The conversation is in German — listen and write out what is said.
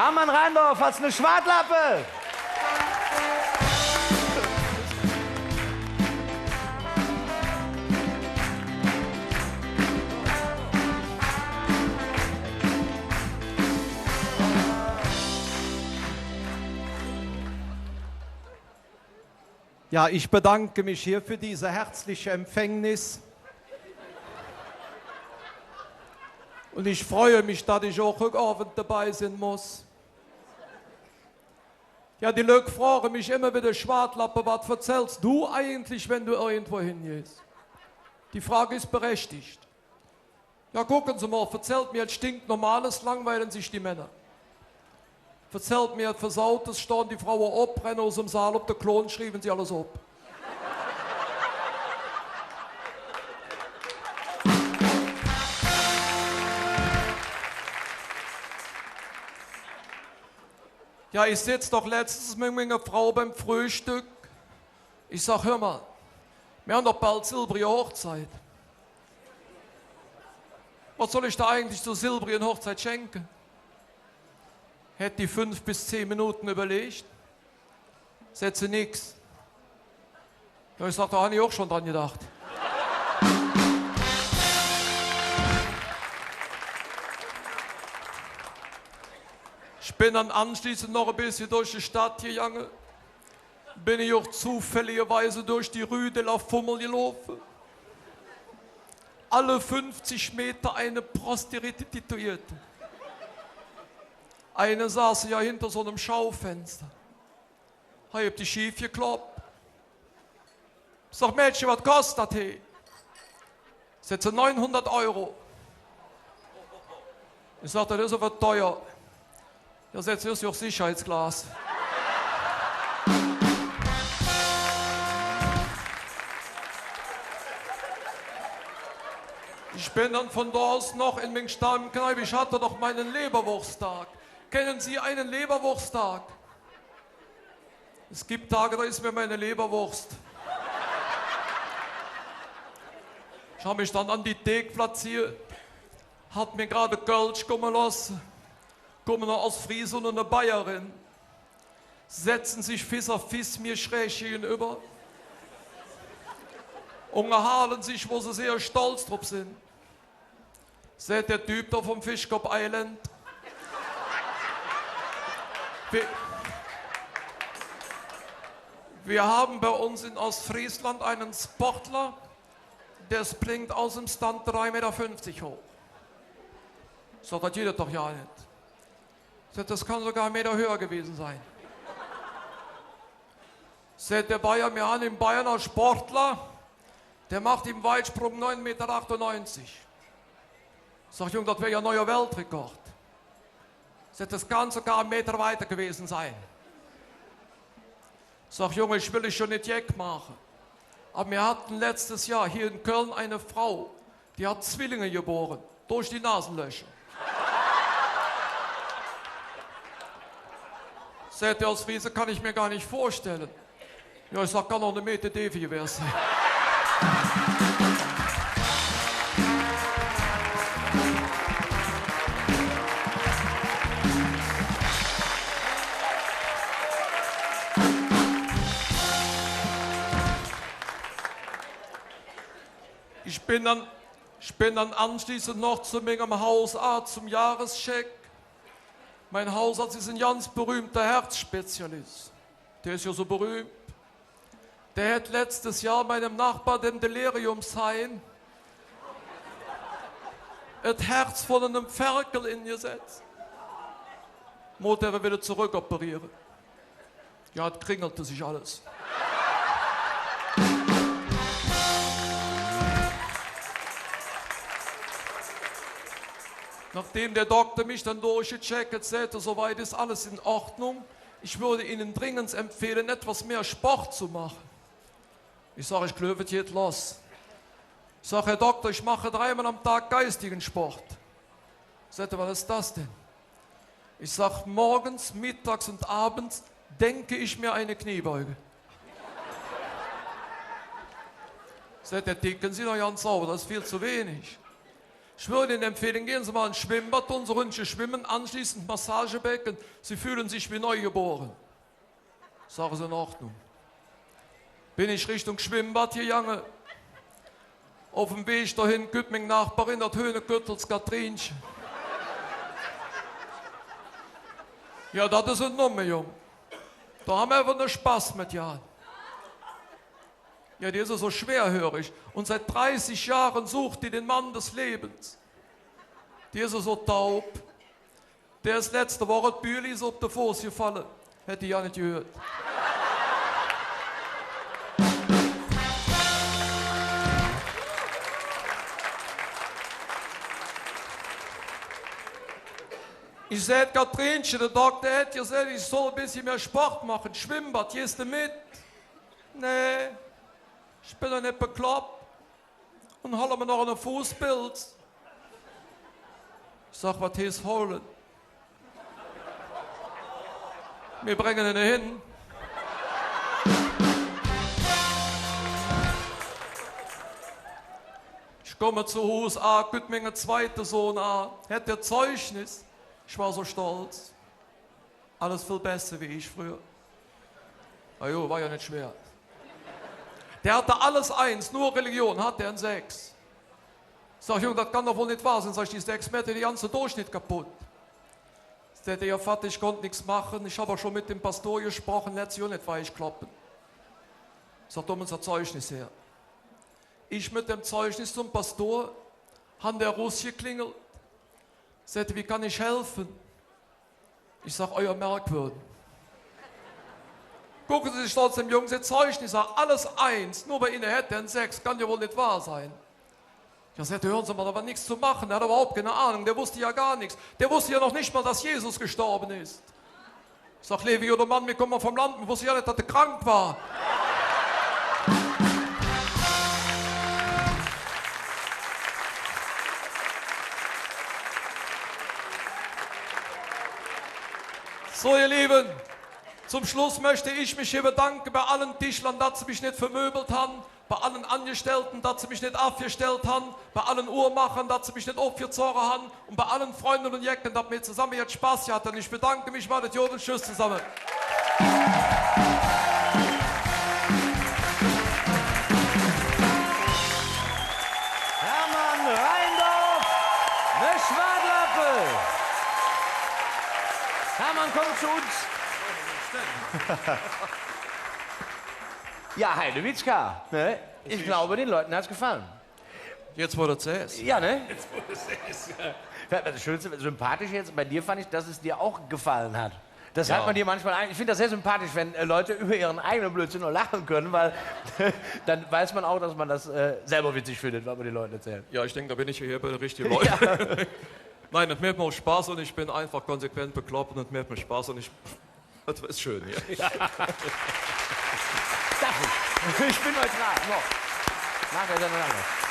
Hermann Randorf, was eine Schwartlappe! Ja, ich bedanke mich hier für diese herzliche Empfängnis. Und ich freue mich, dass ich auch heute Abend dabei sein muss. Ja, die Leute fragen mich immer wieder, Schwartlappe, was erzählst du eigentlich, wenn du irgendwo hingehst? Die Frage ist berechtigt. Ja, gucken Sie mal, erzählt mir jetzt stinknormales, langweilen sich die Männer. Erzählt mir versautes, stehen die Frauen ab, rennen aus dem Saal auf den Klon, schrieben sie alles ab. Ja, ich sitze doch letztens mit meiner Frau beim Frühstück. Ich sag, hör mal, wir haben doch bald silbrige Hochzeit. Was soll ich da eigentlich zur silbrigen Hochzeit schenken? Hätte die 5 bis 10 Minuten überlegt, setze nix. Ja, ich sag, da habe ich auch schon dran gedacht. Ich bin dann anschließend noch ein bisschen durch die Stadt gegangen. Bin ich auch zufälligerweise durch die Rue de la Fummel gelaufen. Alle 50 Meter eine Prostituierte. Eine saß ja hinter so einem Schaufenster. Ich hab die schief gekloppt. Sag, Mädchen, was kostet das hier? Setze 900 €. Ich sag, das ist aber teuer. Ja, setzt ihr auch Sicherheitsglas. Ich bin dann von da aus noch in meinem Stammkneipe. Ich hatte doch meinen Leberwursttag. Kennen Sie einen Leberwursttag? Es gibt Tage, da ist mir meine Leberwurst. Ich habe mich dann an die Theke platziert, hat mir gerade Kölsch kommen lassen. Kommen noch aus Friesen und eine Bayerin, setzen sich vis-à-vis mir schräg gegenüber, unterhalten sich, wo sie sehr stolz drauf sind. Seht der Typ da vom Fischkopf Island? Wir haben bei uns in Ostfriesland einen Sportler, der springt aus dem Stand 3,50 Meter hoch. So, das geht doch ja nicht. Das kann sogar 1 Meter höher gewesen sein. Sagt der Bayer mir an, im Bayerner Sportler, der macht im Weitsprung 9,98 Meter. Sag, Junge, das wäre ja neuer Weltrekord. Sagt, das kann sogar 1 Meter weiter gewesen sein. Sag, Junge, ich will dich schon nicht jeck machen. Aber wir hatten letztes Jahr hier in Köln eine Frau, die hat Zwillinge geboren, durch die Nasenlöcher. Seht ihr, aus Friese kann ich mir gar nicht vorstellen. Ja, ich sag, kann auch 1 Meter Devi gewesen sein. Ich bin dann anschließend noch zu meinem Hausarzt zum Jahrescheck. Mein Hausarzt ist ein ganz berühmter Herzspezialist. Der ist ja so berühmt. Der hat letztes Jahr meinem Nachbar dem Deliriumshain das Herz von einem Ferkel ingesetzt. Mutter will zurückoperieren. Ja, das kringelte sich alles. Nachdem der Doktor mich dann durchgecheckt hat, sagte, soweit ist alles in Ordnung. Ich würde Ihnen dringend empfehlen, etwas mehr Sport zu machen. Ich sage, ich glaube, es geht los. Ich sage, Herr Doktor, ich mache 3-mal am Tag geistigen Sport. Sagte, was ist das denn? Ich sage, morgens, mittags und abends denke ich mir eine Kniebeuge. Sagt der, denken Sie doch ganz sauber, das ist viel zu wenig. Ich würde Ihnen empfehlen, gehen Sie mal ins Schwimmbad, tun Sie rundchen schwimmen, anschließend Massagebecken. Sie fühlen sich wie neugeboren. Sagen Sie in Ordnung. Bin ich Richtung Schwimmbad hier, Jange? Auf dem Weg dahin gibt meine Nachbarin das Höhne-Göttels Katrinchen. Ja, das ist ein Nummer, Jung. Da haben wir einfach nur Spaß mit, ja. Ja, die ist ja so schwerhörig. Und seit 30 Jahren sucht die den Mann des Lebens. Die ist ja so taub. Der ist letzte Woche die Bühli so auf den Fuß gefallen. Hätte ich ja nicht gehört. Ich sagte, Katrinchen, der Doktor hat gesagt, ich soll ein bisschen mehr Sport machen. Schwimmbad, gehst du mit? Nee, ich bin doch nicht bekloppt. Und hol mir noch einen Fußpilz. Ich sag, was heißt holen? Wir bringen ihn hin. Ich komme zu Hause an, guck mir einen zweiten Sohn an, hat der Zeugnis. Ich war so stolz. Alles viel besser wie ich früher. Na jo, war ja nicht schwer. Der hatte alles 1, nur Religion hat der ein 6. Sag ich, Junge, das kann doch wohl nicht wahr sein. Sag ich, die 6 Meter, die ganze Durchschnitt kaputt. Der ja Vater, ich konnte nichts machen. Ich habe auch schon mit dem Pastor gesprochen, letztes Jahr nicht weich kloppen. Sagt um unser Zeugnis her. Ich mit dem Zeugnis zum Pastor, haben der Russ geklingelt. Sagte, wie kann ich helfen? Ich sag, euer Merkwürden. Gucken Sie sich dort dem Jungen das Zeugnis, ich sag, alles 1, nur bei Ihnen hätte er ein 6, kann ja wohl nicht wahr sein. Ich sagte, hören Sie mal, da war nichts zu machen, der hat überhaupt keine Ahnung, der wusste ja gar nichts. Der wusste ja noch nicht mal, dass Jesus gestorben ist. Ich sag, Levi oder Mann, wir kommen vom Land, wir wussten ja nicht, dass er krank war. So, ihr Lieben, zum Schluss möchte ich mich hier bedanken bei allen Tischlern, dass sie mich nicht vermöbelt haben, bei allen Angestellten, dass sie mich nicht aufgestellt haben, bei allen Uhrmachern, dass sie mich nicht aufgezogen haben und bei allen Freunden und Jecken, dass wir zusammen jetzt Spaß hatten. Ich bedanke mich mal, und tschüss zusammen. Hermann Rheindorf, der Schwadlappe. Hermann, komm zu uns. Ja, Heidewitzka, ne? Ich glaube, den Leuten hat's gefallen. Jetzt, wo du zählst. Ja, ne? Jetzt, wo du zählst. Das Schönste, sympathisch jetzt, bei dir fand ich, dass es dir auch gefallen hat. Das Ja. hat man dir manchmal ein. Ich finde das sehr sympathisch, wenn Leute über ihren eigenen Blödsinn nur lachen können, weil dann weiß man auch, dass man das selber witzig findet, was man den Leuten erzählt. Ja, ich denke, da bin ich hier bei den richtigen Leuten. Ja. Nein, das macht mir auch Spaß und ich bin einfach konsequent bekloppt und das macht mir Spaß und das ist schön hier. Ja. Ich bin neutral. Noch. Nachher dann anders.